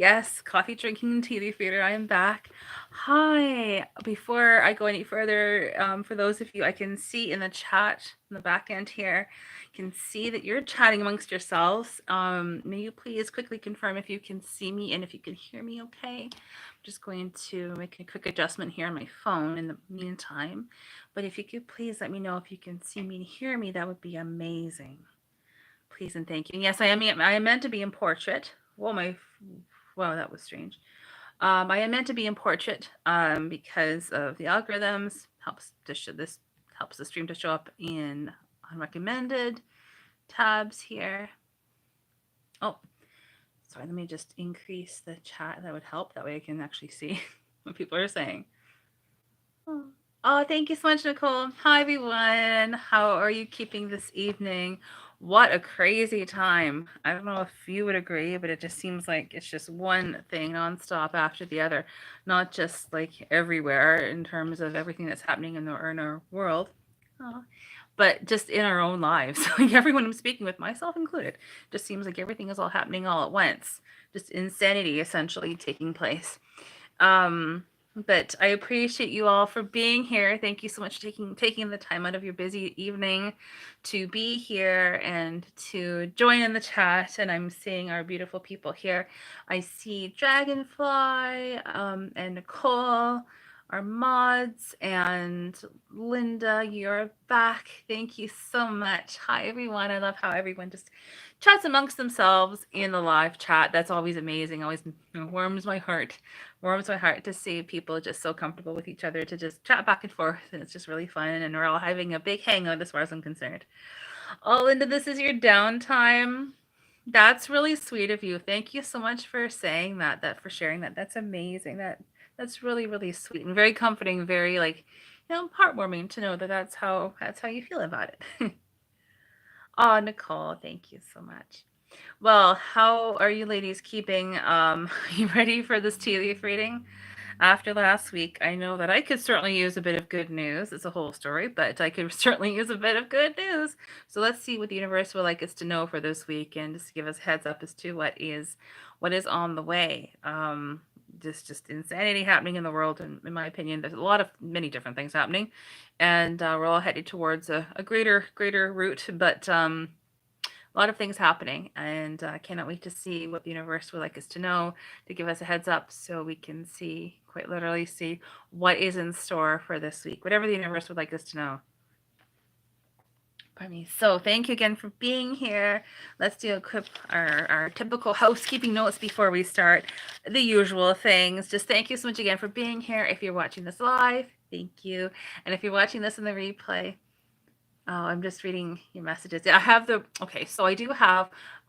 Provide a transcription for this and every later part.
Yes, coffee drinking tea leaf reader. I am back. Hi. Before I go any further, for those of you I can see in the chat in the back end here, can see that you're chatting amongst yourselves. May you please quickly confirm if you can see me and if you can hear me okay? I'm just going to make a quick adjustment here on my phone in the meantime. But if you could please let me know if you can see me and hear me, that would be amazing. Please and thank you. And yes, I am meant to be in portrait. Wow, that was strange. I am meant to be in portrait because of the algorithms. This helps the stream to show up in unrecommended tabs here. Oh, sorry. Let me just increase the chat. That would help. That way I can actually see what people are saying. Oh, thank you so much, Nicole. Hi, everyone. How are you keeping this evening? What a crazy time. I don't know if you would agree, but it just seems like it's just one thing nonstop after the other, not just like everywhere in terms of everything that's happening in our world, but just in our own lives. Like everyone I'm speaking with, myself included, just seems like everything is all happening all at once. Just insanity essentially taking place. But I appreciate you all for being here. Thank you so much for taking the time out of your busy evening to be here and to join in the chat. And I'm seeing our beautiful people here. I see Dragonfly and Nicole, our mods, and Linda, you're back. Thank you so much. Hi, everyone. I love how everyone just chats amongst themselves in the live chat. That's always amazing. Always warms my heart. Warms my heart to see people just so comfortable with each other to just chat back and forth. And it's just really fun. And we're all having a big hangout as far as I'm concerned. Oh, Linda, this is your downtime. That's really sweet of you. Thank you so much for saying that for sharing that. That's amazing. That's really, really sweet and very comforting, very heartwarming to know that that's how you feel about it. Oh, Nicole, thank you so much. Well, how are you ladies keeping? Are you ready for this tea leaf reading? After last week, I know that I could certainly use a bit of good news. It's a whole story, but I could certainly use a bit of good news. So let's see what the universe would like us to know for this week, and just give us heads up as to what is on the way. Just insanity happening in the world, and in my opinion, there's many different things happening, and we're all headed towards a greater route, but a lot of things happening, and I cannot wait to see what the universe would like us to know, to give us a heads up so we can see, quite literally see, what is in store for this week, whatever the universe would like us to know. Pardon me. So thank you again for being here. Let's do our typical housekeeping notes before we start. The usual things. Just thank you so much again for being here. If you're watching this live, thank you. And if you're watching this in the replay, oh, I'm just reading your messages. Yeah,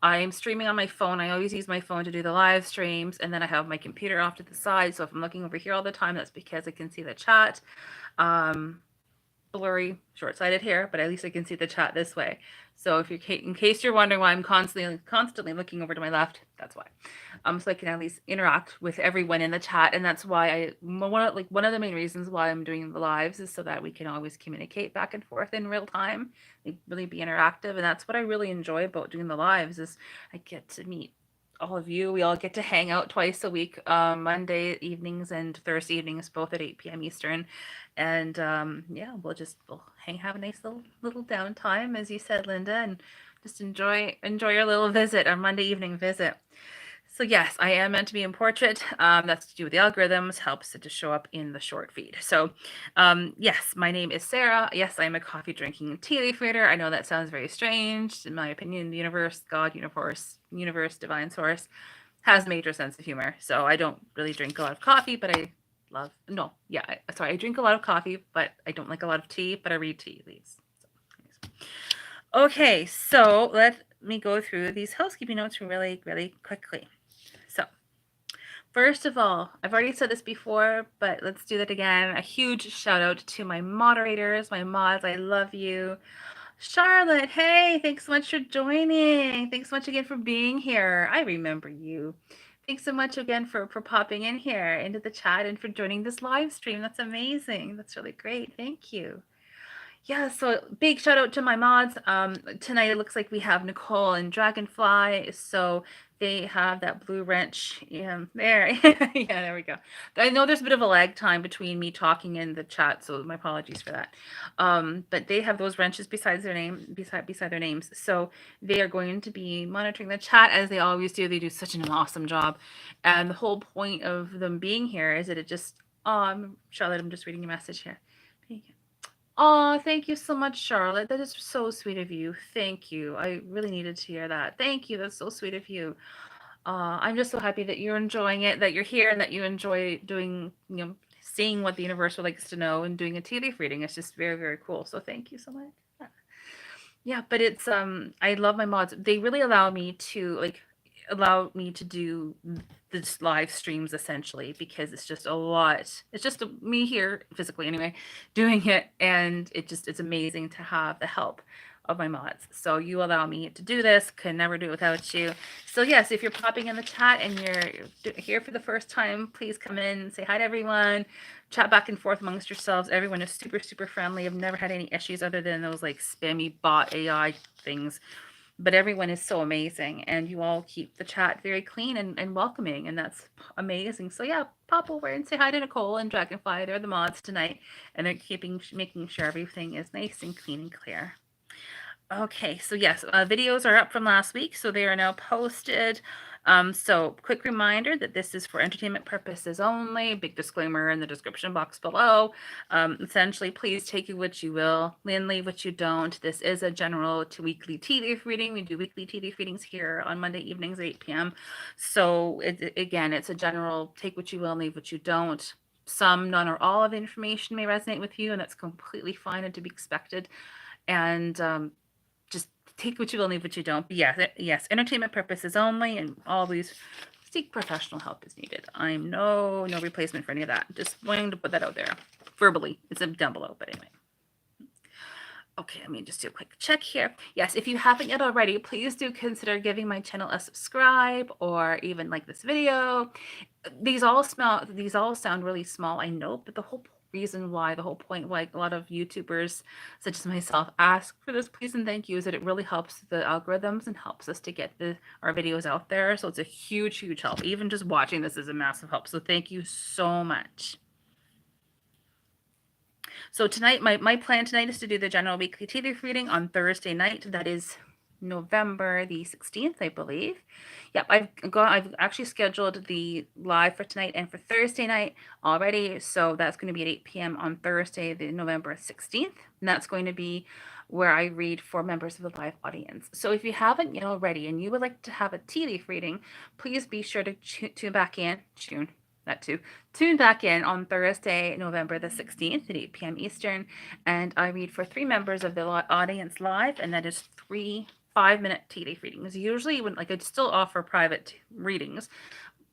I'm streaming on my phone. I always use my phone to do the live streams, and then I have my computer off to the side. So if I'm looking over here all the time, that's because I can see the chat. Blurry, short-sighted here, but at least I can see the chat this way. So in case you're wondering why I'm constantly looking over to my left, that's why. So I can at least interact with everyone in the chat, and that's why one of the main reasons why I'm doing the lives is so that we can always communicate back and forth in real time, really be interactive, and that's what I really enjoy about doing the lives is I get to meet all of you. We all get to hang out twice a week, Monday evenings and Thursday evenings, both at 8 p.m. Eastern. And we'll have a nice little downtime, as you said, Linda, and just enjoy your little visit, our Monday evening visit. So yes, I am meant to be in portrait. That's to do with the algorithms, helps it to show up in the short feed. So yes, my name is Sarah. Yes, I'm a coffee drinking tea leaf reader. I know that sounds very strange. In my opinion, the universe, God, universe, divine source, has a major sense of humor. So I don't really drink a lot of coffee, but I drink a lot of coffee, but I don't like a lot of tea, but I read tea leaves. Okay, so let me go through these housekeeping notes really, really quickly. So, first of all, I've already said this before, but let's do that again. A huge shout out to my moderators, my mods. I love you. Charlotte, hey, thanks so much for joining. Thanks so much again for being here. I remember you. Thanks so much again for popping in here into the chat and for joining this live stream. That's amazing. That's really great. Thank you. Yeah, so big shout out to my mods. Tonight it looks like we have Nicole and Dragonfly, so they have that blue wrench there. Yeah, there we go. I know there's a bit of a lag time between me talking and the chat, so my apologies for that. But they have those wrenches beside their their names, so they are going to be monitoring the chat as they always do. They do such an awesome job, and the whole point of them being here is that it just. Charlotte, I'm just reading your message here. Oh, thank you so much, Charlotte. That is so sweet of you. Thank you. I really needed to hear that. Thank you. That's so sweet of you. I'm just so happy that you're enjoying it, that you're here, and that you enjoy doing, seeing what the universe would likes to know and doing a tea leaf reading. It's just very, very cool. So thank you so much. Yeah, but it's I love my mods. They really allow me to do this live streams essentially because it's just a lot. It's just me here physically anyway doing it, and it's amazing to have the help of my mods. So you allow me to do this. Could never do it without you. So yes, if you're popping in the chat and you're here for the first time, please come in and say hi to everyone. Chat back and forth amongst yourselves. Everyone is super, super friendly. I've never had any issues other than those like spammy bot AI things. But everyone is so amazing, and you all keep the chat very clean and welcoming, and that's amazing. So yeah, pop over and say hi to Nicole and Dragonfly. They're the mods tonight, and they're making sure everything is nice and clean and clear. Okay, so yes, videos are up from last week, so they are now posted. So quick reminder that this is for entertainment purposes only. Big disclaimer in the description box below. Essentially, please take what you will, leave what you don't. This is a general to weekly tea leaf reading. We do weekly tea leaf readings here on Monday evenings at 8 p.m. So again, it's a general take what you will, leave what you don't. Some, none, or all of the information may resonate with you, and that's completely fine and to be expected. And just take what you will, leave what you don't. But yes, entertainment purposes only, and always seek professional help as needed. I'm no replacement for any of that. Just wanting to put that out there verbally. It's down below, but anyway. Okay, let me just do a quick check here. Yes, if you haven't yet already, please do consider giving my channel a subscribe or even like this video. These all sound really small, I know, but the whole point why a lot of YouTubers such as myself ask for this please and thank you is that it really helps the algorithms and helps us to get our videos out there. So it's a huge help. Even just watching this is a massive help. So thank you so much. So tonight, my plan tonight is to do the general weekly tea leaf reading on Thursday night. That is November the 16th, I believe. Yep, I've actually scheduled the live for tonight and for Thursday night already. So that's going to be at 8 p.m. on Thursday, the November 16th. And that's going to be where I read for members of the live audience. So if you haven't yet already and you would like to have a tea leaf reading, please be sure to tune back in. Tune back in on Thursday, November the 16th at 8 p.m. Eastern, and I read for 3 members of the audience live, and that is 3 5-minute tea leaf readings. Usually, I still offer private readings,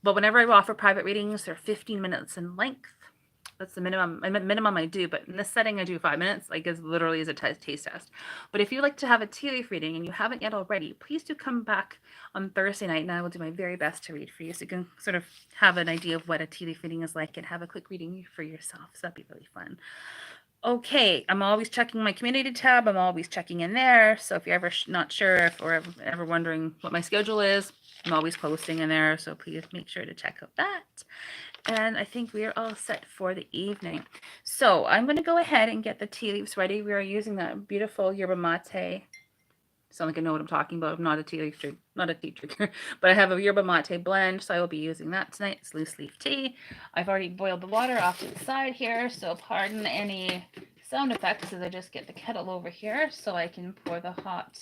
but whenever I offer private readings, they're 15 minutes in length. That's the minimum I do, but in this setting I do 5 minutes, as literally as a taste test. But if you like to have a tea leaf reading and you haven't yet already, please do come back on Thursday night, and I will do my very best to read for you so you can sort of have an idea of what a tea leaf reading is like and have a quick reading for yourself. So that'd be really fun. Okay, I'm always checking my community tab. I'm always checking in there. So if you're ever not sure or ever wondering what my schedule is, I'm always posting in there. So please make sure to check out that. And I think we are all set for the evening. So I'm going to go ahead and get the tea leaves ready. We are using that beautiful yerba mate. Sound like I know what I'm talking about. I'm not a tea drinker, but I have a yerba mate blend, so I will be using that tonight. It's loose leaf tea. I've already boiled the water off to the side here, so pardon any sound effects as I just get the kettle over here so I can pour the hot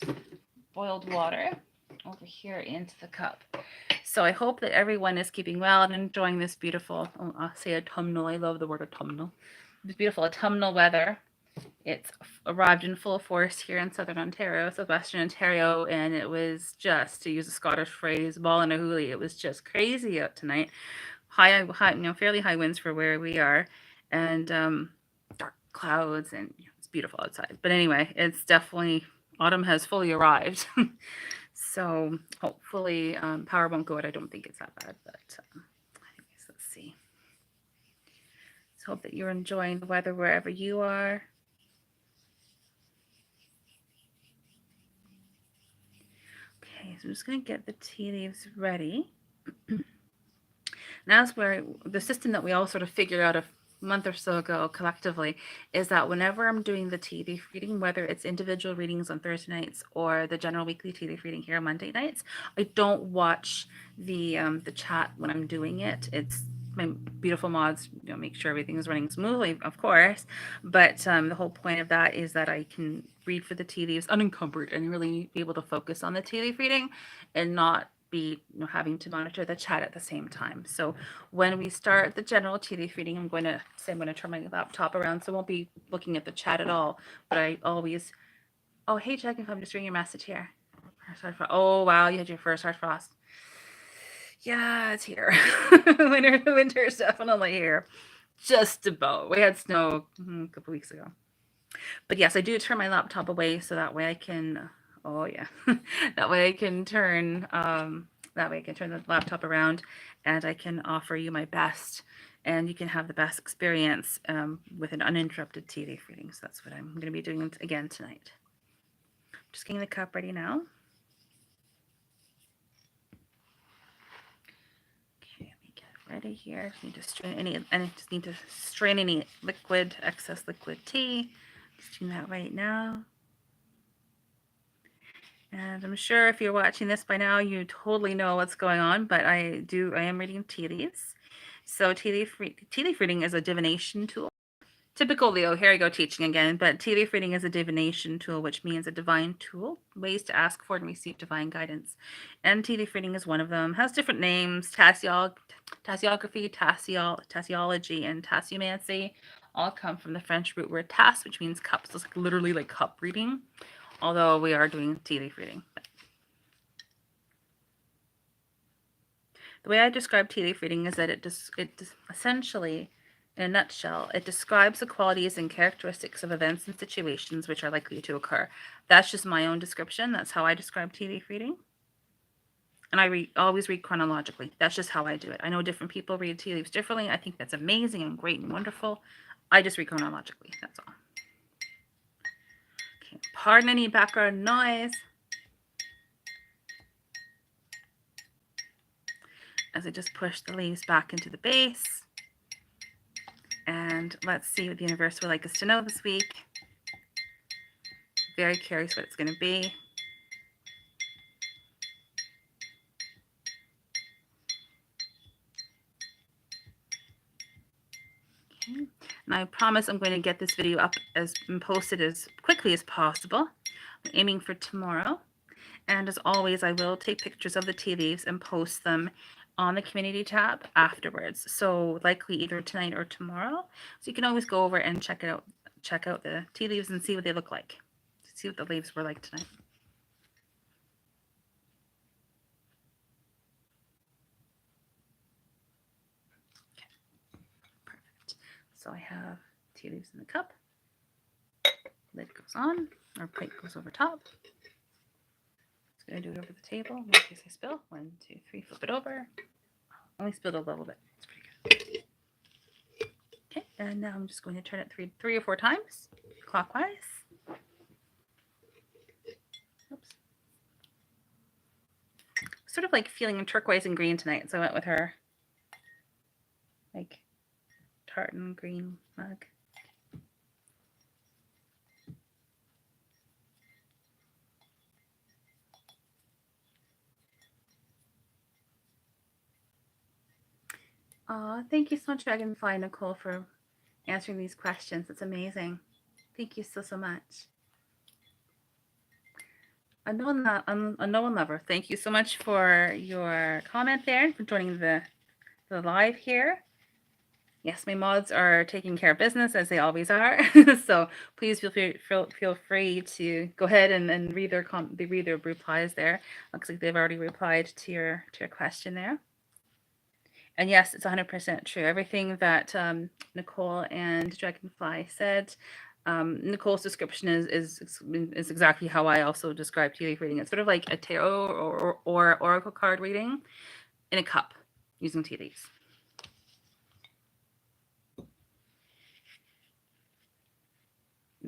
boiled water over here into the cup. So I hope that everyone is keeping well and enjoying this beautiful, I'll say autumnal, I love the word autumnal, this beautiful autumnal weather. It's arrived in full force here in southwestern Ontario, and it was just, to use a Scottish phrase, ball in a hoolie. It was just crazy out tonight. Fairly high winds for where we are, and dark clouds, and it's beautiful outside. But anyway, it's definitely, autumn has fully arrived. So hopefully power won't go out. I don't think it's that bad, but anyways, let's see. Let's hope that you're enjoying the weather wherever you are. so I'm just going to get the tea leaves ready. And that's where the system that we all sort of figured out a month or so ago collectively is that whenever I'm doing the tea leaf reading, whether it's individual readings on Thursday nights or the general weekly tea leaf reading here on Monday nights, I don't watch the chat when I'm doing it. It's my beautiful mods, make sure everything is running smoothly, of course. But the whole point of that is that I can read for the tea leaves unencumbered and really be able to focus on the tea leaf reading and not be having to monitor the chat at the same time. So when we start the general tea leaf reading, I'm going to turn my laptop around, so I won't be looking at the chat at all. But I always, oh hey Jack, if I'm just reading your message here. Oh wow, you had your first hard frost. Yeah, it's here. Winter is definitely here. Just about. We had snow a couple weeks ago. But yes, I do turn my laptop away so that way I can. Oh yeah, that way I can turn. That way I can turn the laptop around, and I can offer you my best, and you can have the best experience with an uninterrupted tea leaf reading. So that's what I'm going to be doing again tonight. Just getting the cup ready now. Okay, let me get ready here. I just need to strain any liquid, excess liquid tea. Just doing that right now. And I'm sure if you're watching this by now, you totally know what's going on, but I am reading tea leaves. So tea leaf reading is a divination tool. Typical Leo, here I go teaching again, but tea leaf reading is a divination tool, which means a divine tool, ways to ask for and receive divine guidance. And tea leaf reading is one of them. Has different names, tasiography, tasiology, and tassiomancy all come from the French root word tas, which means cup. So it's literally like cup reading, although we are doing tea leaf reading. The way I describe tea leaf reading is that it essentially, in a nutshell, it describes the qualities and characteristics of events and situations which are likely to occur. That's just my own description. That's how I describe tea leaf reading. And I always read chronologically. That's just how I do it. I know different people read tea leaves differently. I think that's amazing and great and wonderful. I just read chronologically. That's all. Okay. Pardon any background noise. As I just push the leaves back into the base. And let's see what the universe would like us to know this week. Very curious what it's going to be. Okay. And I promise I'm going to get this video up and posted as quickly as possible. I'm aiming for tomorrow. And as always, I will take pictures of the tea leaves and post them on the community tab afterwards. So likely either tonight or tomorrow. So you can always go over and check out the tea leaves and see what they look like. See what the leaves were like tonight. Okay. Perfect. So I have tea leaves in the cup. Lid goes on, or plate goes over top. Just gonna do it over the table in case I spill. 1, 2, 3, flip it over. Only spilled a little bit. It's pretty good. Okay, and now I'm just going to turn it three or four times clockwise. Oops. Sort of like feeling turquoise and green tonight, so I went with her like tartan green mug. Aw, thank you so much, Dragonfly Nicole, for answering these questions. It's amazing. Thank you so much. Unknown lover, thank you so much for your comment there and for joining the live here. Yes, my mods are taking care of business as they always are. So please feel free to go ahead and read their replies there. Looks like they've already replied to your question there. And yes, it's 100% true. Everything that Nicole and Dragonfly said. Nicole's description is exactly how I also describe tea leaf reading. It's sort of like a tarot or oracle card reading in a cup using tea leaves.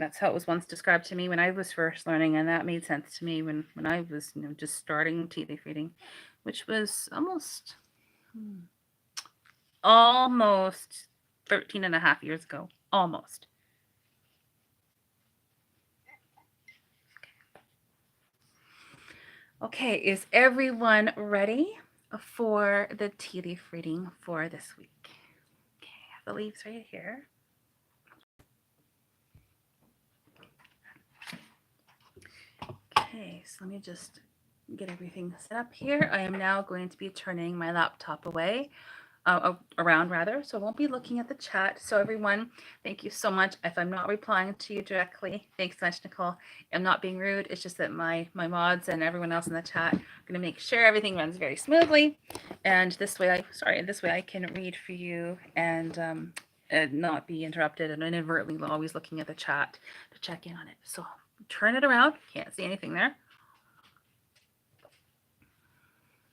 That's how it was once described to me when I was first learning, and that made sense to me when I was, just starting tea leaf reading, which was almost 13 and a half years ago. Almost. Okay, is everyone ready for the tea leaf reading for this week? Okay, I have the leaves right here. Okay, so let me just get everything set up here. I am now going to be turning my laptop around rather, so I won't be looking at the chat. So everyone, thank you so much. If I'm not replying to you directly, thanks so much, Nicole. I'm not being rude. It's just that my mods and everyone else in the chat are going to make sure everything runs very smoothly. And this way I can read for you and not be interrupted and inadvertently always looking at the chat to check in on it. So turn it around. Can't see anything there.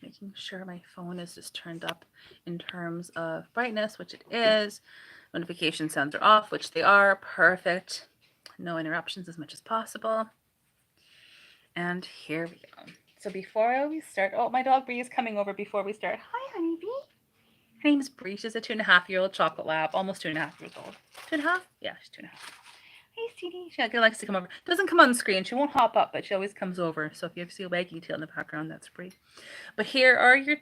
Making sure my phone is just turned up in terms of brightness, which it is. Notification sounds are off, which they are. Perfect. No interruptions as much as possible. And here we go. So before we start, oh, my dog Bree is coming over before we start. Hi, honeybee. Her name's Bree. She's a 2.5-year-old chocolate lab, almost 2.5 years old. 2.5? Yeah, she's 2.5. Hey, Sadie. She likes to come over. Doesn't come on the screen. She won't hop up, but she always comes over. So if you ever see a waggy tail in the background, that's Bree. But here are the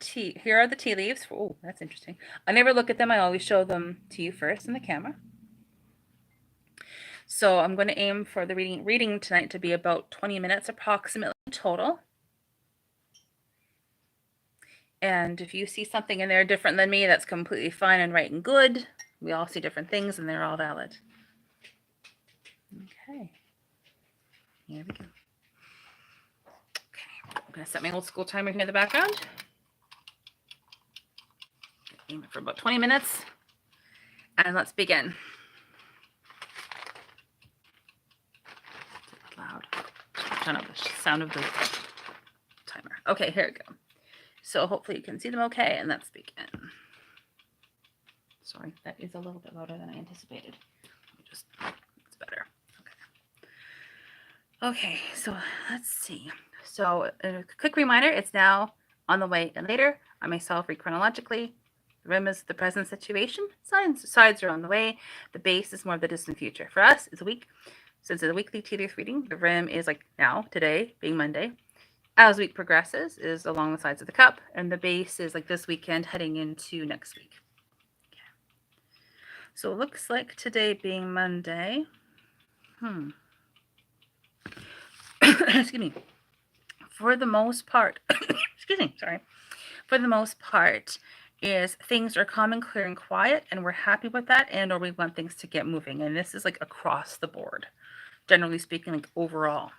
tea leaves. Oh, that's interesting. I never look at them. I always show them to you first in the camera. So I'm going to aim for the reading tonight to be about 20 minutes approximately total. And if you see something in there different than me, that's completely fine and right and good. We all see different things and they're all valid. Okay. Here we go. Okay. I'm going to set my old school timer here in the background. Aim it for about 20 minutes. And let's begin. Loud. Turn up the sound of the timer. Okay, here we go. So hopefully you can see them okay, and let's begin. Sorry, that is a little bit louder than I anticipated. It's better. Okay, so let's see. So a quick reminder, it's now on the way and later. I myself read chronologically. The rim is the present situation. Sides are on the way. The base is more of the distant future. For us, it's a week. Since it's a weekly tea leaf reading, the rim is like now, today, being Monday. As the week progresses, is along the sides of the cup, and the base is like this weekend heading into next week. Okay. So it looks like today being Monday. Excuse me. For the most part, for the most part, is things are calm and clear and quiet, and we're happy with that, and or we want things to get moving. And this is like across the board, generally speaking, like overall.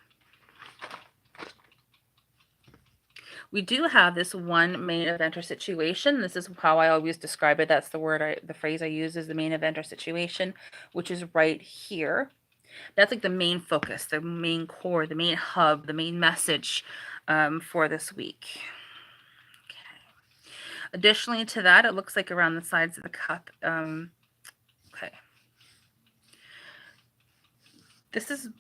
We do have this one main event or situation. This is how I always describe it. That's the phrase I use is the main event or situation, which is right here. That's like the main focus, the main core, the main hub, the main message for this week. Okay. Additionally to that, it looks like around the sides of the cup. Okay. This is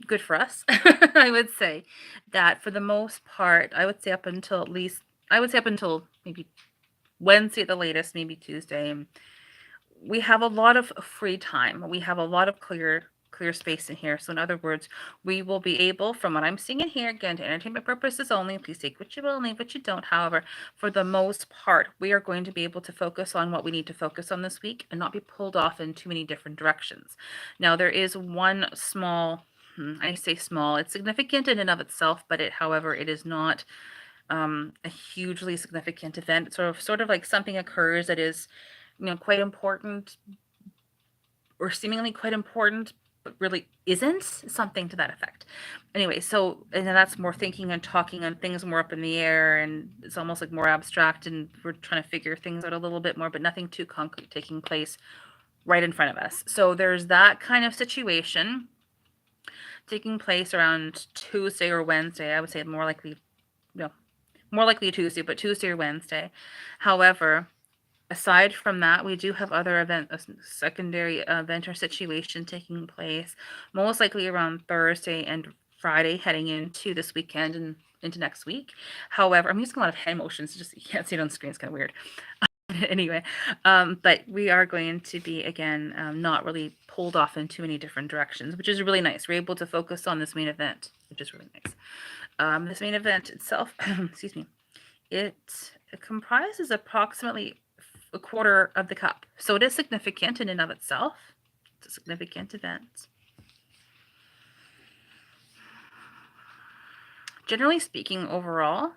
good for us. I would say that for the most part, I would say up until maybe Wednesday at the latest, maybe Tuesday, we have a lot of free time. We have a lot of clear space in here. So in other words, we will be able, from what I'm seeing in here, again, to entertainment purposes only, please take what you will and leave what you don't. However, for the most part, we are going to be able to focus on what we need to focus on this week and not be pulled off in too many different directions. Now, there is one small, I say small, it's significant in and of itself, but however, it is not a hugely significant event. Sort of like something occurs that is, quite important or seemingly quite important, but really isn't, something to that effect. Anyway, so, and then that's more thinking and talking and things more up in the air, and it's almost like more abstract, and we're trying to figure things out a little bit more, but nothing too concrete taking place right in front of us. So there's that kind of situation taking place around Tuesday or Wednesday. I would say more likely Tuesday, but Tuesday or Wednesday. However, Aside from that, we do have other secondary event or situation taking place, most likely around Thursday and Friday, heading into this weekend and into next week. However, I'm using a lot of hand motions, just you can't see it on the screen. It's kind of weird. Anyway, but we are going to be again not really pulled off in too many different directions, which is really nice. We're able to focus on this main event, which is really nice. This main event itself, excuse me, it comprises approximately a quarter of the cup. So it is significant in and of itself. It's a significant event. Generally speaking, overall,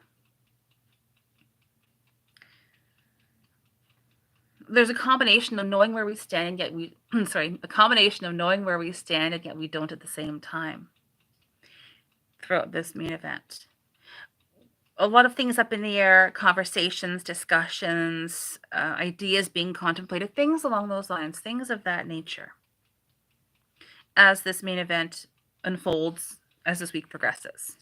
there's a combination of knowing where we stand and yet we, a combination of knowing where we stand and yet we don't at the same time throughout this main event. A lot of things up in the air, conversations, discussions, ideas being contemplated, things along those lines, things of that nature. As this main event unfolds, as this week progresses.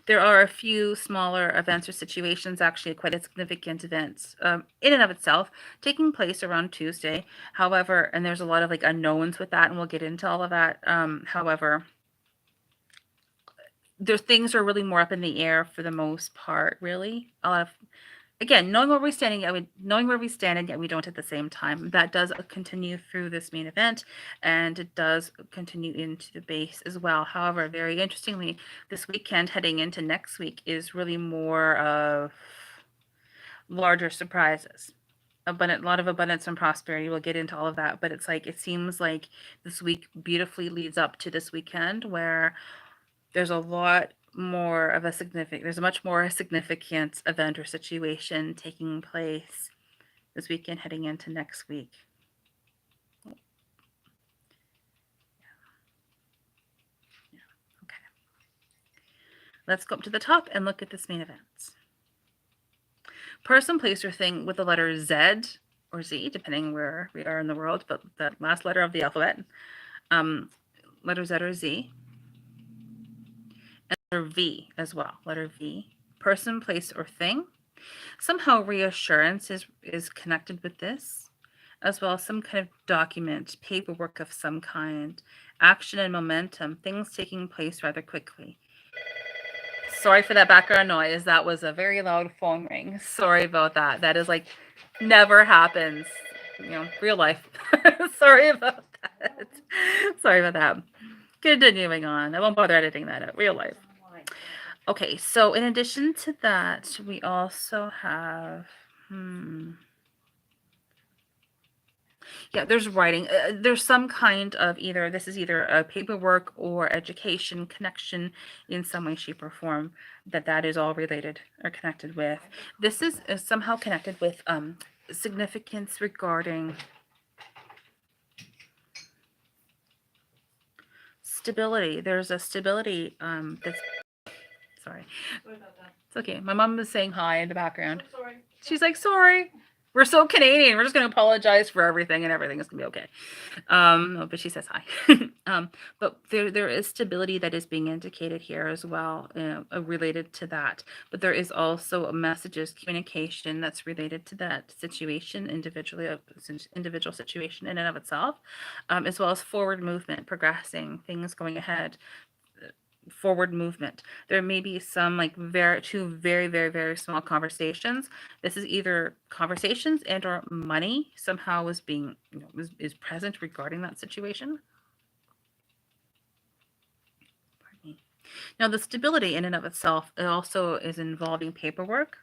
There are a few smaller events or situations, actually quite a significant events in and of itself, taking place around Tuesday. However, and there's a lot of like unknowns with that, and we'll get into all of that. However, there's things are really more up in the air for the most part, really. A lot of, again, knowing where we stand and yet we don't at the same time. That does continue through this main event, and it does continue into the base as well. However, very interestingly, this weekend heading into next week is really more of larger surprises. A lot of abundance and prosperity. We'll get into all of that, but it's like it seems like this week beautifully leads up to this weekend where there's a lot more of a there's a much more significant event or situation taking place this weekend heading into next week. Yeah. Okay. Let's go up to the top and look at this main event. Person, place, or thing with the letter Z or Z, depending where we are in the world, but the last letter of the alphabet, letter Z or Z. Letter V as well, letter V. Person, place, or thing. Somehow reassurance is connected with this, as well as some kind of document, paperwork of some kind, action and momentum, things taking place rather quickly. Sorry for that background noise. That was a very loud phone ring. Sorry about that. That is like never happens, real life. Sorry about that. Sorry about that. Continuing on. I won't bother editing that out. Real life. Okay, so in addition to that, we also have, yeah, there's writing. There's some kind of this is either a paperwork or education connection in some way, shape, or form that is all related or connected with. This is somehow connected with significance regarding stability. There's a stability that's, sorry. It's okay. My mom is saying hi in the background. Sorry. She's like, sorry. We're so Canadian. We're just going to apologize for everything, and everything is going to be okay. But she says hi. But there is stability that is being indicated here as well, related to that. But there is also messages, communication that's related to that situation, individual situation in and of itself, as well as forward movement, progressing, things going ahead. Forward movement. There may be some two very, very, very small conversations. This is either conversations and or money somehow is being is present regarding that situation. Pardon me. Now the stability in and of itself, it also is involving paperwork.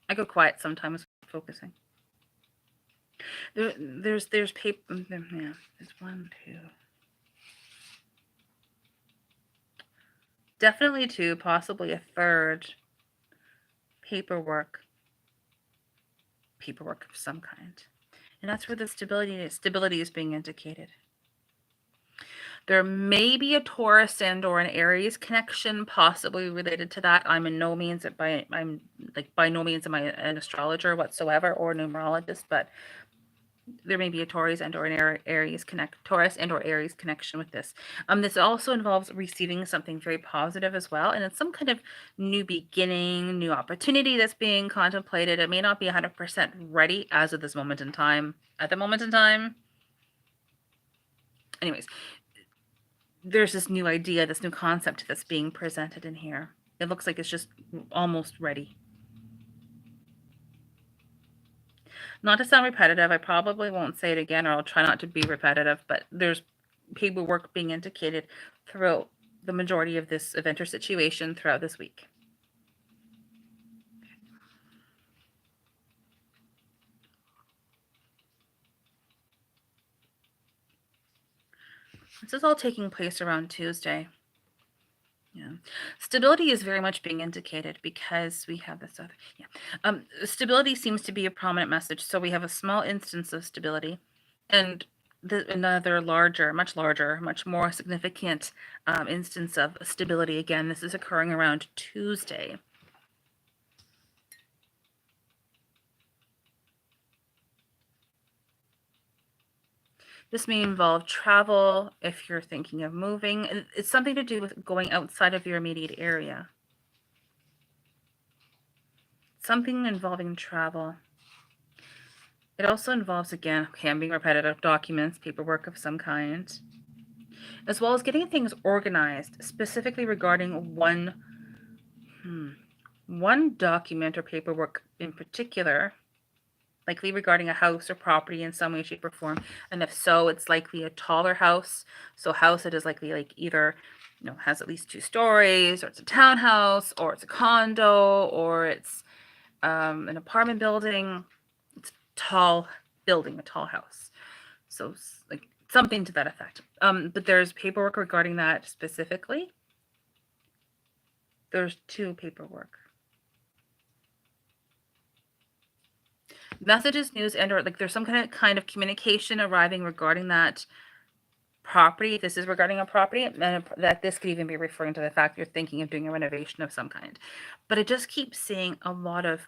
I go quiet sometimes focusing. There's paper. Yeah, there's 1, 2. Definitely 2, possibly a third. Paperwork of some kind, and that's where the stability is being indicated. There may be a Taurus and or an Aries connection possibly related to that. I'm by no means am I an astrologer whatsoever or numerologist, but there may be a Taurus and or an Aries connection with this. This also involves receiving something very positive as well, and it's some kind of new beginning, new opportunity that's being contemplated. It may not be 100% ready as of this moment in time. At the moment in time, anyways, there's this new idea, this new concept that's being presented in here. It looks like it's just almost ready. Not to sound repetitive, I probably won't say it again, or I'll try not to be repetitive, but there's paperwork being indicated throughout the majority of this event or situation throughout this week. This is all taking place around Tuesday. Yeah. Stability is very much being indicated because we have this other, stability seems to be a prominent message. So we have a small instance of stability and another much larger, much more significant instance of stability. Again, this is occurring around Tuesday. This may involve travel if you're thinking of moving. It's something to do with going outside of your immediate area. Something involving travel. It also involves, again, I'm being repetitive, documents, paperwork of some kind, as well as getting things organized, specifically regarding one document or paperwork in particular, likely regarding a house or property in some way, shape, or form. And if so, it's likely a taller house. So a house that is likely like either, has at least 2 stories, or it's a townhouse, or it's a condo, or it's an apartment building. It's a tall building, a tall house. So like something to that effect. But there's paperwork regarding that specifically. There's 2 paperwork. Messages, news, and or like there's some kind of communication arriving regarding that property. This is regarding a property, and that this could even be referring to the fact you're thinking of doing a renovation of some kind. But it just keeps seeing a lot of,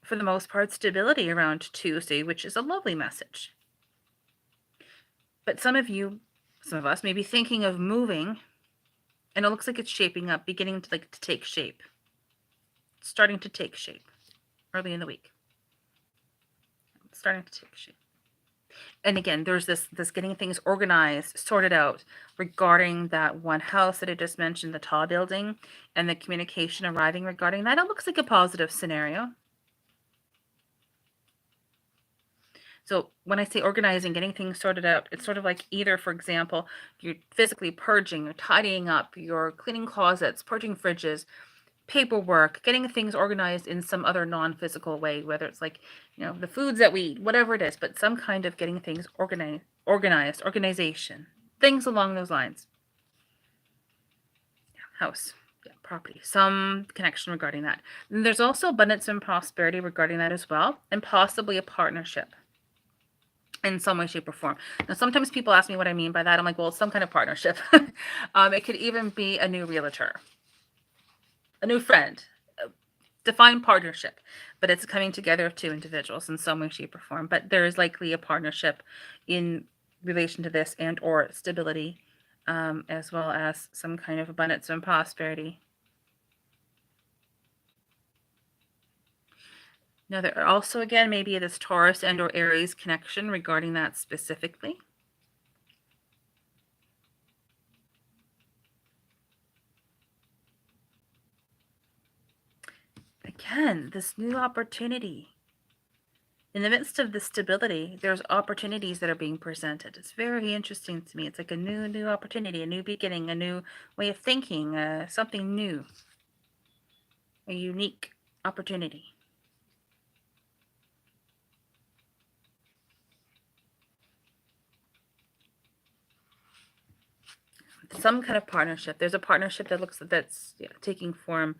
for the most part, stability around Tuesday, which is a lovely message. But some of us may be thinking of moving, and it looks like it's shaping up, beginning to take shape. It's starting to take shape early in the week. It's starting to take shape. And again, there's this getting things organized, sorted out regarding that one house that I just mentioned, the tall building, and the communication arriving regarding that. It looks like a positive scenario. So when I say organizing, getting things sorted out, it's sort of like either, for example, you're physically purging, you're tidying up, you're cleaning closets, purging fridges, paperwork, getting things organized in some other non-physical way, whether it's like, the foods that we eat, whatever it is, but some kind of getting things organization, things along those lines. House, property, some connection regarding that. And there's also abundance and prosperity regarding that as well, and possibly a partnership in some way, shape, or form. Now, sometimes people ask me what I mean by that. I'm like, well, it's some kind of partnership. It could even be a new realtor, a new friend, define partnership, but it's coming together of 2 individuals in some way, shape, or form. But there is likely a partnership in relation to this and or stability, as well as some kind of abundance and prosperity. Now, there are also, again, maybe this Taurus and or Aries connection regarding that specifically. Again, this new opportunity. In the midst of the stability, there's opportunities that are being presented. It's very interesting to me. It's like a new opportunity, a new beginning, a new way of thinking, something new, a unique opportunity. Some kind of partnership. There's a partnership that's taking form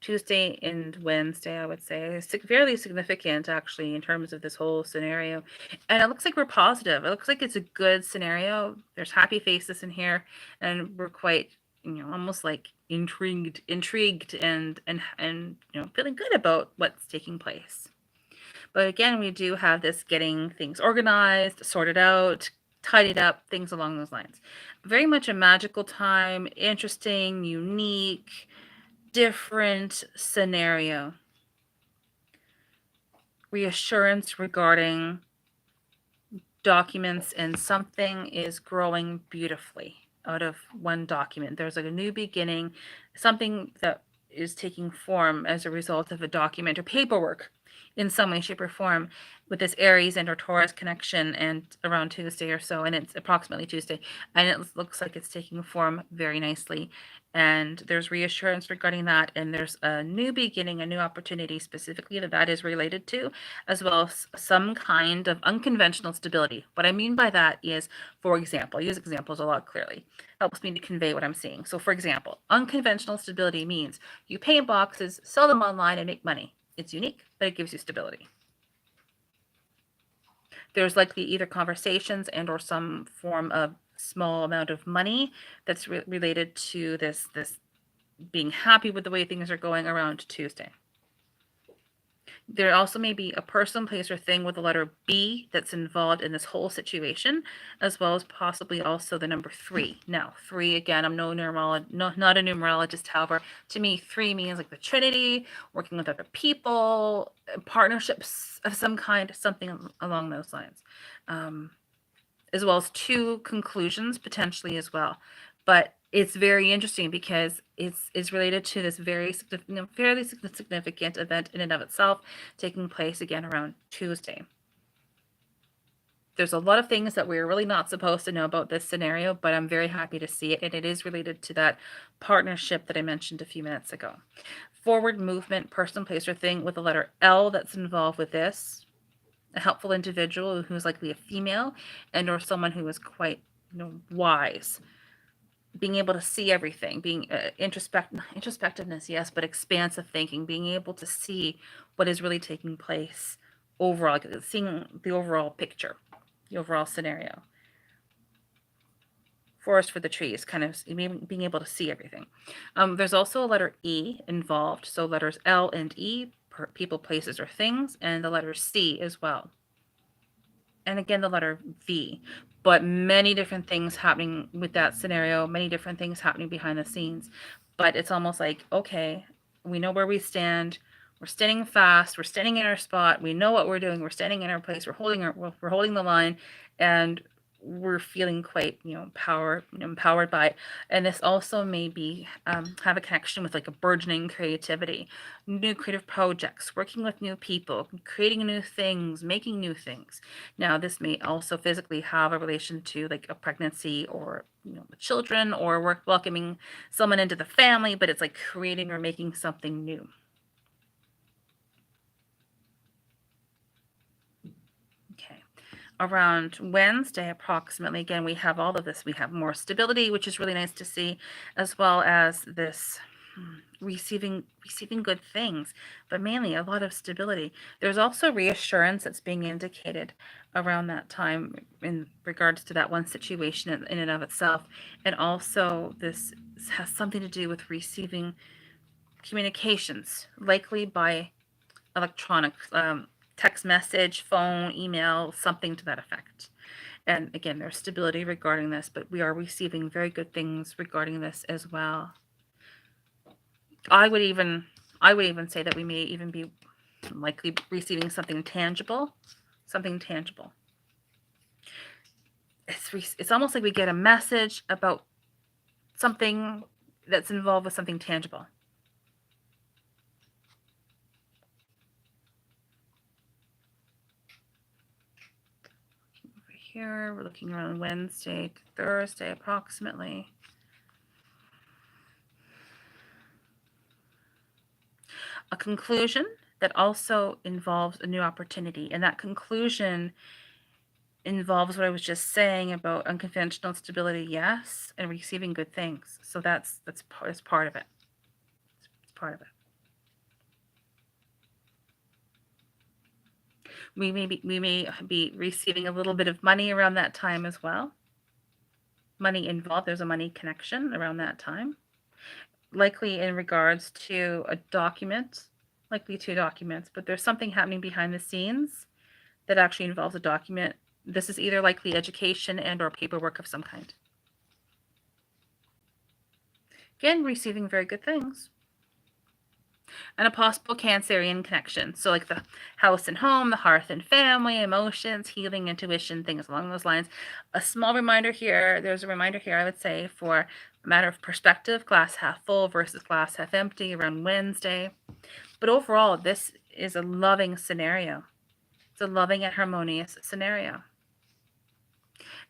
Tuesday and Wednesday, I would say. It's fairly significant, actually, in terms of this whole scenario. And it looks like we're positive. It looks like it's a good scenario. There's happy faces in here, and we're quite, almost like intrigued and feeling good about what's taking place. But again, we do have this getting things organized, sorted out, tidied up, things along those lines. Very much a magical time, interesting, unique, different scenario. Reassurance regarding documents, and something is growing beautifully out of one document. There's like a new beginning, something that is taking form as a result of a document or paperwork in some way, shape, or form with this Aries and or Taurus connection, and around Tuesday or so, and it's approximately Tuesday, and it looks like it's taking form very nicely. And there's reassurance regarding that, and there's a new beginning, a new opportunity specifically that is related to, as well as some kind of unconventional stability. What I mean by that is, for example, I use examples a lot clearly, helps me to convey what I'm seeing. So for example, unconventional stability means you paint boxes, sell them online, and make money. It's unique, but it gives you stability. There's likely either conversations and or some form of small amount of money that's related to this being happy with the way things are going around Tuesday. There also may be a person, place, or thing with the letter B that's involved in this whole situation, as well as possibly also the number 3. Now, 3, again, I'm not a numerologist, however, to me, 3 means like the Trinity, working with other people, partnerships of some kind, something along those lines. As well as 2 conclusions potentially as well. But it's very interesting because it's related to this fairly significant event in and of itself, taking place again around Tuesday. There's a lot of things that we're really not supposed to know about this scenario, but I'm very happy to see it, and it is related to that partnership that I mentioned a few minutes ago. Forward movement, person, place, or thing with the letter L that's involved with this. A helpful individual who's likely a female, and or someone who is quite wise, being able to see everything, being introspectiveness, yes, but expansive thinking, being able to see what is really taking place overall, like seeing the overall picture, the overall scenario. Forest for the trees, kind of being able to see everything. There's also a letter E involved, so letters L and E, people, places, or things, and the letter C as well. And again, the letter V, but many different things happening with that scenario, many different things happening behind the scenes. But it's almost like, okay, we know where we stand. We're standing fast. We're standing in our spot. We know what we're doing. We're standing in our place. We're holding the line, and we're feeling quite, empowered by it. And this also may be have a connection with like a burgeoning creativity, new creative projects, working with new people, creating new things, making new things. Now, this may also physically have a relation to like a pregnancy or children, or welcoming someone into the family, but it's like creating or making something new. Okay. Around Wednesday, approximately, again, we have all of this. We have more stability, which is really nice to see, as well as this receiving good things, but mainly a lot of stability. There's also reassurance that's being indicated around that time in regards to that one situation in and of itself. And also this has something to do with receiving communications, likely by electronic text message, phone, email, something to that effect. And again, there's stability regarding this, but we are receiving very good things regarding this as well. I would even say that we may even be likely receiving something tangible. It's almost like we get a message about something that's involved with something tangible. Here, we're looking around Wednesday to Thursday approximately. A conclusion that also involves a new opportunity, and that conclusion involves what I was just saying about unconventional stability, yes, and receiving good things. So that's part of it. It's part of it. We may be receiving a little bit of money around that time as well. Money involved. There's a money connection around that time, likely in regards to a document, likely 2 documents, but there's something happening behind the scenes that actually involves a document. This is either likely education and or paperwork of some kind. Again, receiving very good things. And a possible Cancerian connection. So like the house and home, the hearth and family, emotions, healing, intuition, things along those lines. A small reminder here, there's a reminder here, I would say, for a matter of perspective, glass half full versus glass half empty around Wednesday. But overall, this is a loving scenario. It's a loving and harmonious scenario.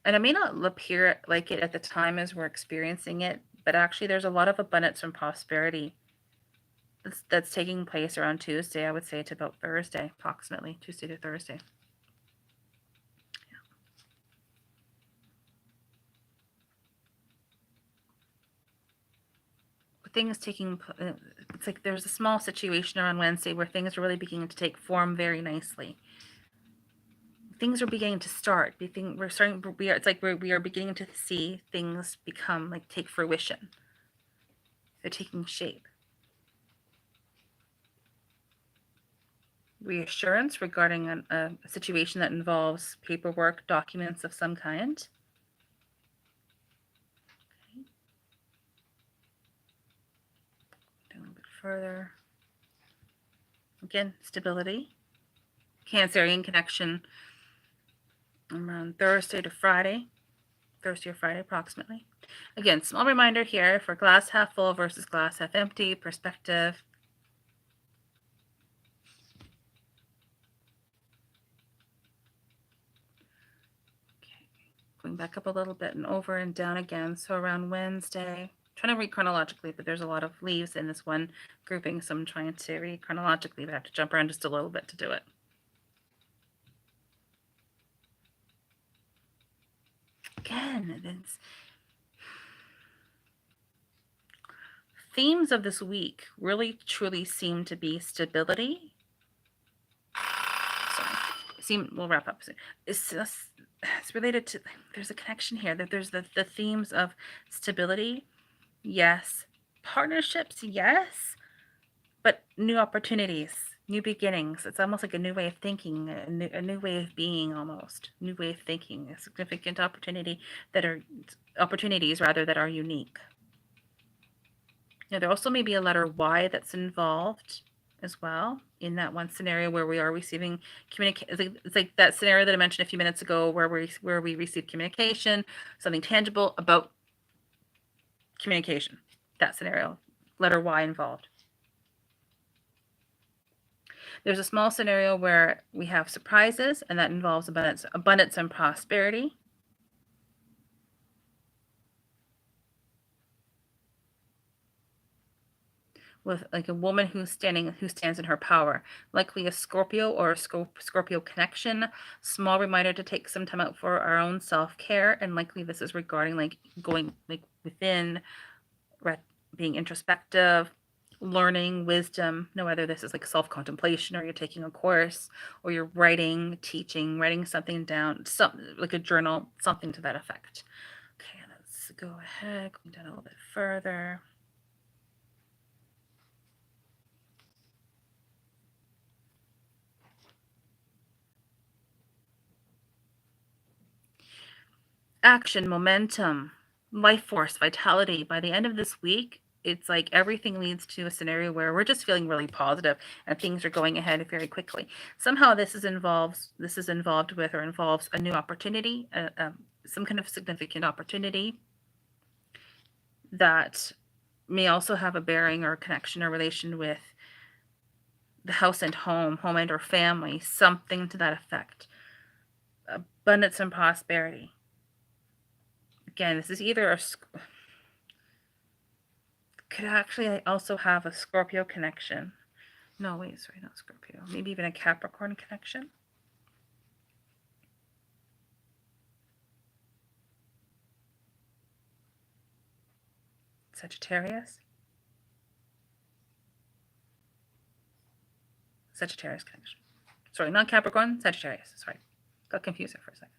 And it may not appear like it at the time as we're experiencing it, but actually there's a lot of abundance and prosperity that's taking place around Tuesday, I would say to about Thursday, approximately Tuesday to Thursday. Things taking, it's like there's a small situation around Wednesday where things are really beginning to take form very nicely. Things are beginning to start. It's like we are beginning to see things become like take fruition. They're taking shape. Reassurance regarding a situation that involves paperwork, documents of some kind. Okay. A little bit further. Again, stability. Cancerian connection around Thursday to Friday. Thursday or Friday, approximately. Again, small reminder here for glass half full versus glass half empty perspective. Okay, going back up a little bit and over and down again. So around Wednesday, trying to read chronologically, but there's a lot of leaves in this one grouping, so I'm trying to read chronologically, but I have to jump around just a little bit to do it. Again, it's themes of this week really truly seem to be stability. Sorry, we'll wrap up soon. It's related to, there's a connection here. That there's the themes of stability, yes, partnerships, yes, but new opportunities, new beginnings. It's almost like a new way of thinking, a new way of being, almost new way of thinking. A significant opportunities that are unique. Now, there also may be a letter Y that's involved as well in that one scenario where we are receiving communication. It's like that scenario that I mentioned a few minutes ago where we receive communication, something tangible about communication. That scenario, letter Y involved. There's a small scenario where we have surprises, and that involves abundance and prosperity. With like a woman who stands in her power, likely a Scorpio or a Scorpio connection. Small reminder to take some time out for our own self-care, and likely this is regarding like going like within, being introspective, learning wisdom. No, whether this is like self-contemplation or you're taking a course or you're writing something down, like a journal, something to that effect. Okay, let's go ahead, go down a little bit further. Action, momentum, life force, vitality. By the end of this week, it's like everything leads to a scenario where we're just feeling really positive and things are going ahead very quickly. Somehow this is involved with or involves a new opportunity, some kind of significant opportunity that may also have a bearing or connection or relation with the house and home and or family, something to that effect. Abundance and prosperity. Again, this is either could actually also have a Scorpio connection. No, wait, sorry, not Scorpio. Maybe even a Capricorn connection. Sagittarius. Sagittarius connection. Sorry, not Capricorn, Sagittarius. Sorry. Got confused there for a second.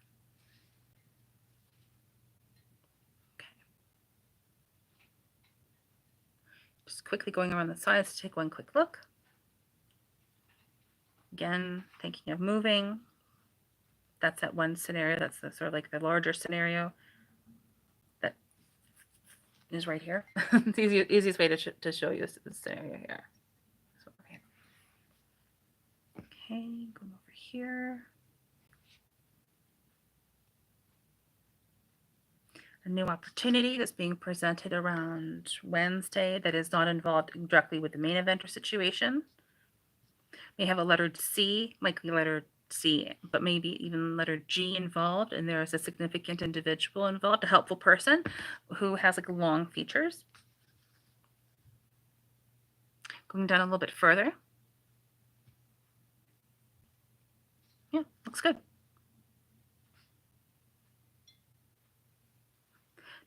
Okay. Just quickly going around the sides to take one quick look. Again, thinking of moving. That's that one scenario. That's the sort of like the larger scenario that is right here. It's the easiest way to show you this scenario here. So, okay. Okay, going over here. A new opportunity that's being presented around Wednesday that is not involved directly with the main event or situation. We have a letter C, likely letter C, but maybe even letter G involved, and there is a significant individual involved, a helpful person who has like long features. Going down a little bit further. Yeah, looks good.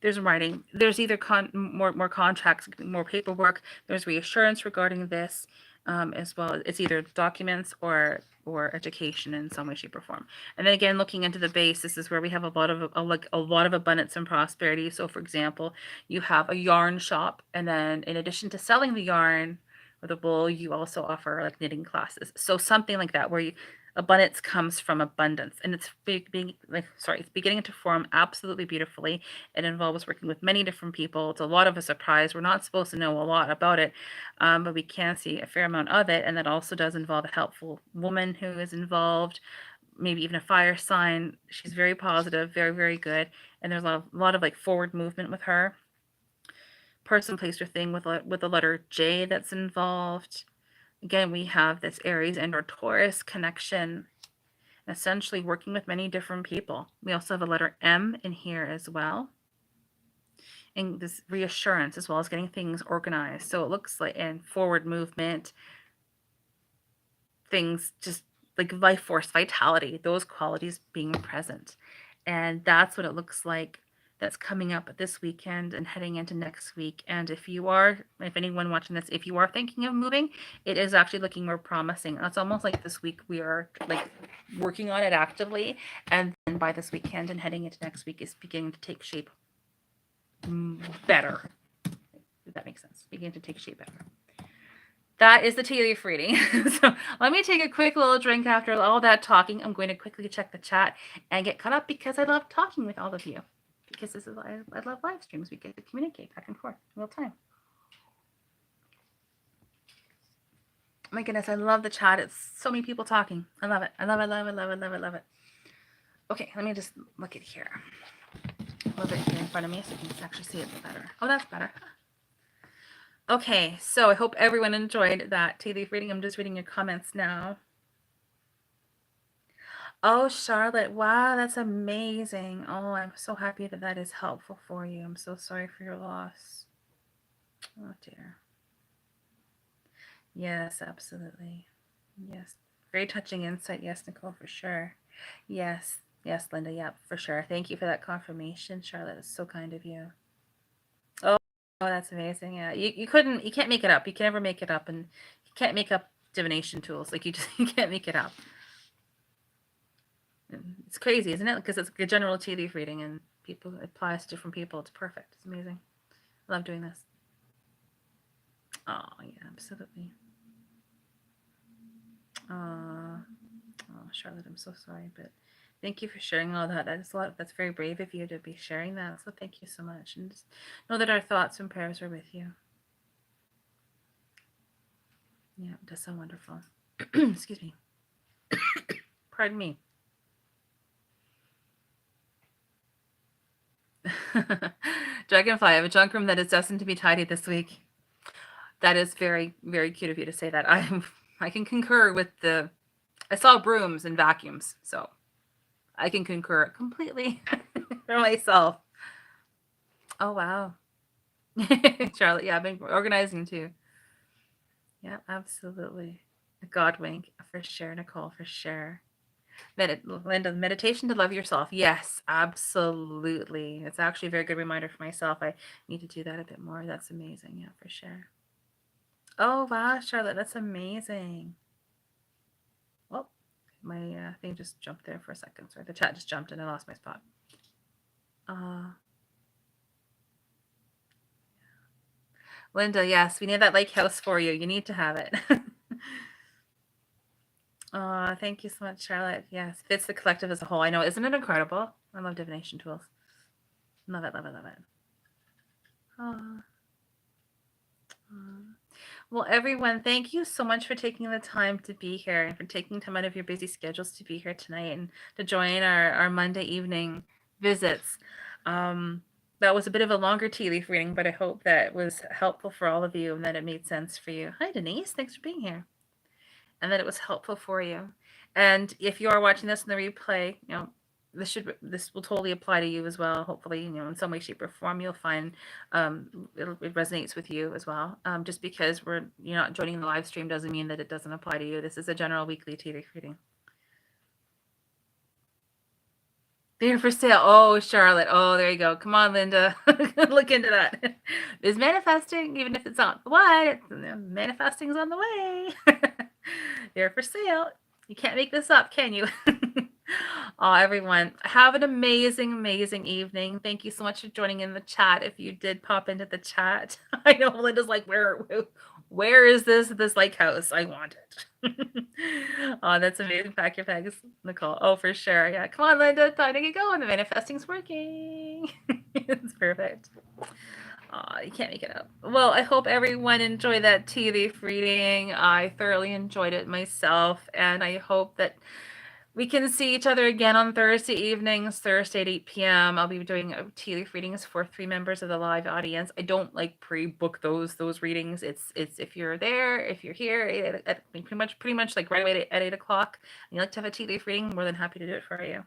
There's writing. There's either more contracts, more paperwork. There's reassurance regarding this, as well. It's either documents or education in some way, shape, or form. And then again, looking into the base, this is where we have a lot of abundance and prosperity. So, for example, you have a yarn shop, and then in addition to selling the yarn or the wool, you also offer like knitting classes. So something like that, where abundance comes from abundance, and it's it's beginning to form absolutely beautifully. It involves working with many different people. It's a lot of a surprise. We're not supposed to know a lot about it, but we can see a fair amount of it. And that also does involve a helpful woman who is involved, maybe even a fire sign. She's very positive, very, very good. And there's a lot of like forward movement with her. Person, place, or thing with the letter J that's involved. Again, we have this Aries and or Taurus connection, essentially working with many different people. We also have a letter M in here as well. And this reassurance as well as getting things organized. So it looks like in forward movement, things just like life force, vitality, those qualities being present. And that's what it looks like that's coming up this weekend and heading into next week. And if anyone watching this, if you are thinking of moving, it is actually looking more promising. It's almost like this week we are like working on it actively. And then by this weekend and heading into next week is beginning to take shape better. If that makes sense. Beginning to take shape better. That is the tea leaf reading. So let me take a quick little drink after all that talking. I'm going to quickly check the chat and get caught up because I love talking with all of you. Because I love live streams. We get to communicate back and forth in real time. Oh my goodness, I love the chat. It's so many people talking. I love it. I love it, love it, love it, love it, love it. Okay, let me just look at here. A little bit here in front of me so you can actually see it better. Oh, that's better. Okay, so I hope everyone enjoyed that tea leaf reading. I'm just reading your comments now. Oh, Charlotte, wow, that's amazing. Oh, I'm so happy that that is helpful for you. I'm so sorry for your loss. Oh, dear. Yes, absolutely. Yes. Very touching insight. Yes, Nicole, for sure. Yes. Yes, Linda. Yep, for sure. Thank you for that confirmation, Charlotte. It's so kind of you. Oh, that's amazing. Yeah. You can't make it up. You can never make it up, and you can't make up divination tools. Like you can't make it up. It's crazy, isn't it? Because it's a general tea leaf reading and it applies to different people. It's perfect. It's amazing. I love doing this. Oh, yeah, absolutely. Oh, Charlotte, I'm so sorry, but thank you for sharing all that. That's very brave of you to be sharing that. So thank you so much. And just know that our thoughts and prayers are with you. Yeah, that's so wonderful. Excuse me. Pardon me. Dragonfly, I have a junk room that is destined to be tidy this week. That is very, very cute of you to say that. I can concur with I saw brooms and vacuums, so I can concur completely for myself. Oh, wow. Charlotte, yeah, I've been organizing too. Yeah, absolutely. God wink, for sure. Nicole, for sure. Linda, meditation to love yourself. Yes, absolutely. It's actually a very good reminder for myself. I need to do that a bit more. That's amazing. Yeah, for sure. Oh, wow, Charlotte, that's amazing. Well, my thing just jumped there for a second. Sorry, the chat just jumped and I lost my spot. Linda, yes, we need that lake house for you. You need to have it. Thank you so much, Charlotte. Yes, fits the collective as a whole. I know, isn't it incredible? I love divination tools. Love it, love it, love it. Oh. Well, everyone, thank you so much for taking the time to be here and for taking time out of your busy schedules to be here tonight and to join our Monday evening visits. That was a bit of a longer tea leaf reading, but I hope that was helpful for all of you and that it made sense for you. Hi, Denise. Thanks for being here. And that it was helpful for you. And if you are watching this in the replay, this will totally apply to you as well. Hopefully, in some way, shape, or form, you'll find it resonates with you as well. Just because you're not joining the live stream doesn't mean that it doesn't apply to you. This is a general weekly tea leaf reading. They're for sale. Oh, Charlotte. Oh, there you go. Come on, Linda. Look into that. There's manifesting, even if it's not what. Manifesting's on the way. They're for sale. You can't make this up, can you? Oh, everyone, have an amazing, amazing evening. Thank you so much for joining in the chat. If you did pop into the chat, I know Linda's like, where is this lake house? I want it. Oh, that's amazing. Pack your bags, Nicole. Oh, for sure. Yeah. Come on, Linda. Time to get going. The manifesting's working. It's perfect. Oh, you can't make it up. Well, I hope everyone enjoyed that tea leaf reading. I thoroughly enjoyed it myself, and I hope that we can see each other again on Thursday evenings, Thursday at 8 p.m. I'll be doing tea leaf readings for 3 members of the live audience. I don't like pre-book those readings. It's if you're there, if you're here at pretty much like right away at 8 o'clock, and you like to have a tea leaf reading, more than happy to do it for you.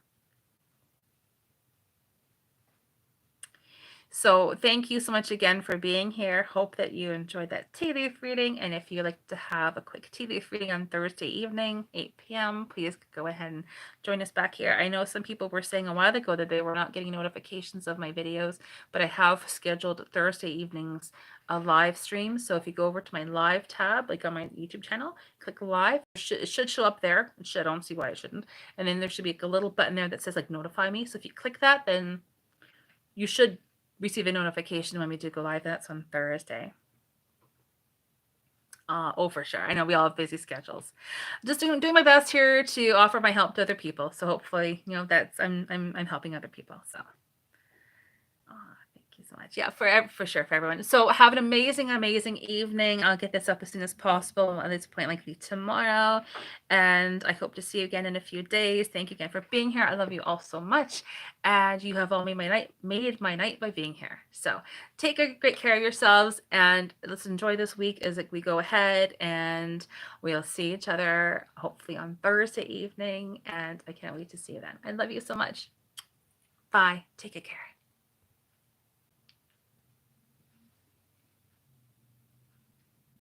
So thank you so much again for being here. Hope that you enjoyed that tea leaf reading. And if you'd like to have a quick tea leaf reading on Thursday evening, 8 p.m., please go ahead and join us back here. I know some people were saying a while ago that they were not getting notifications of my videos, but I have scheduled Thursday evenings a live stream. So if you go over to my live tab, like on my YouTube channel, click live. It should show up there. It should. I don't see why it shouldn't. And then there should be like a little button there that says like notify me. So if you click that, then you should receive a notification when we do go live. That's on Thursday. Oh, for sure. I know we all have busy schedules. Just doing my best here to offer my help to other people. So hopefully, that's I'm helping other people. So. Thank you so much. Yeah, for sure for everyone. So have an amazing, amazing evening. I'll get this up as soon as possible. At this point, likely tomorrow. And I hope to see you again in a few days. Thank you again for being here. I love you all so much. And you have all made my night by being here. So take great care of yourselves and let's enjoy this week as we go ahead, and we'll see each other hopefully on Thursday evening. And I can't wait to see you then. I love you so much. Bye. Take good care.